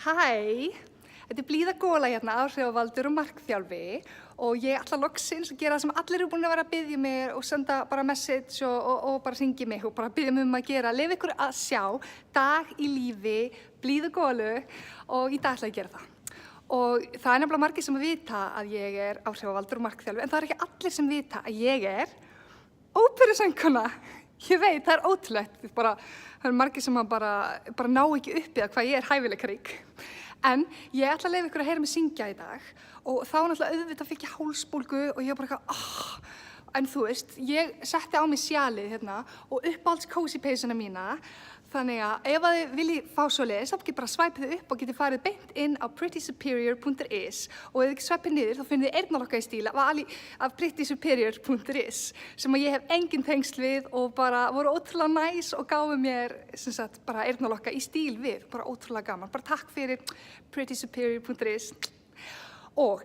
Hæ, þetta Blíða Gola hérna, áhrifavaldur og markþjálfi og ég ætla loksins að gera það sem allir eru búin að vera að biðja mér og senda bara message og bara hringi mig og bara biðja mig að gera. Leyfa ykkur að sjá dag í lífi Blíðu Golu og í dag ætla ég að gera það. Og það er nefnilega margir sem að vita að ég er áhrifavaldur og markþjálfi en það er ekki allir sem vita að ég er óperusöngkona. Ég veit, það er ótrúlegt. Það eru margir sem bara ná ekki upp í það hvað ég er hæfileikarík. En ég ætla að leyfa ykkur að heyra mig syngja í dag og þá náttúrulega auðvitað fikk ég hálsbólgu og ég var bara eitthvað, En þú veist, ég setti á mig sjalið hérna og uppáhalds kósí peysuna mína. Þannig að ef þið viljið fá svoleiðis, þá getið bara svæpið þið upp og getið farið beint inn á prettysuperior.is og ef þið ekki svæpið niður, þá finnið þið eyrnalokka í stíl af prettysuperior.is sem að ég hef engin tengsl við og bara voru ótrúlega næs og gáfu mér sem sagt bara eyrnalokka í stíl við, bara ótrúlega gaman. Bara takk fyrir prettysuperior.is. Og,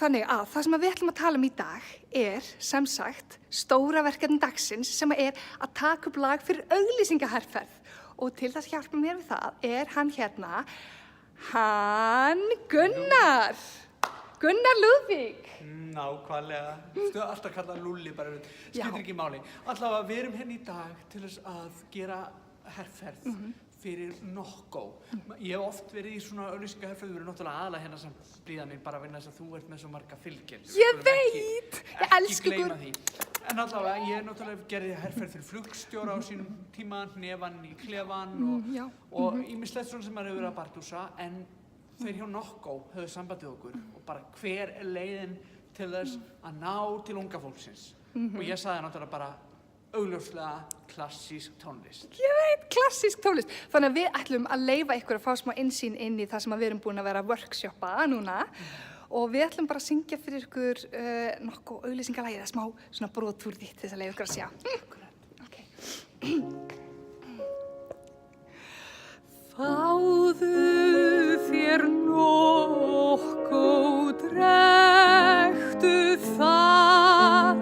þannig að það sem við ætlum að tala um í dag er, sem sagt, stóra verkefni dagsins sem er að taka upp lag fyrir auglýsingaherferð. Og til þess að hjálpa mér við það er hann hérna, Gunnar! Gunnar Lúðvík! Nákvæmlega. Þú alltaf kallað Lúlli bara, skiptir ekki máli. Allavega, við erum hérna í dag til þess að gera herferð fyrir Nokko. Ég hef oft verið í svona auglýsingaherferð, við erum náttúrulega aðalega hérna sem Blíða mín bara vegna þess að þú ert með svo marga fylgjendur. Ég veit! Ég elska ykkur. Ekki gleyma því. En allavega, ég náttúrulega gerði herferð fyrir flugstjóra á sínum tíma, hnefann í klefan og ýmislegt svona sem maður hefur verið að bardúsa, en þeir hjá Nokko höfðu sambandið okkur og bara hver er leiðin til þess að ná til unga fólksins. Og ég sagði náttúrulega bara augljóslega klassísk tónlist. Ég veit, klassísk tónlist. Þannig að við ætlum að leyfa ykkur að fá smá innsýn inn í það sem við erum búin að vera að workshoppa núna og við ætlum bara að syngja fyrir ykkur Nokko auglýsingalagið eða smá svona brotúr því til þess að leyfa ykkur að sjá. Fáðu þér Nokko, drekktu það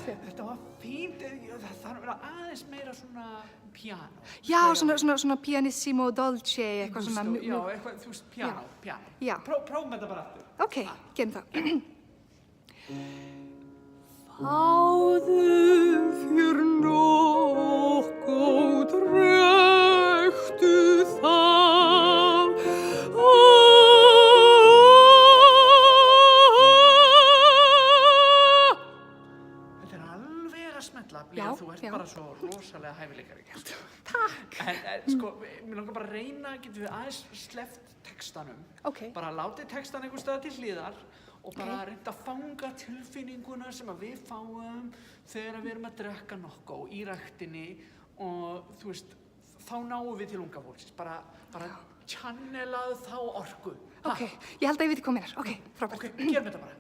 Þetta var fínt, það þarf að vera aðeins meira svona piano. Já, svona pianissimo, dolce, eitthvað svona. Já, eitthvað, þú veist, piano. Já. Prófum þetta bara aftur. Ok, gerum það. Fáðu þér Nokko, drekktu það. Þetta er alveg að smetla, Blíða, þú ert bara svo rosalega hæfileikarík. Takk. En sko, mér langar bara að reyna, getum við aðeins sleppt textanum. Bara látið textan einhvers staðar til hliðar og bara reynda að fanga tilfinninguna sem að við fáum þegar við erum að drekka Nokko í ræktinni og þú veist, þá náum við til unga fólksins. Bara channelað þá orku. Ég held að ég veit hvað meinar. Frábært. Gerum þetta bara.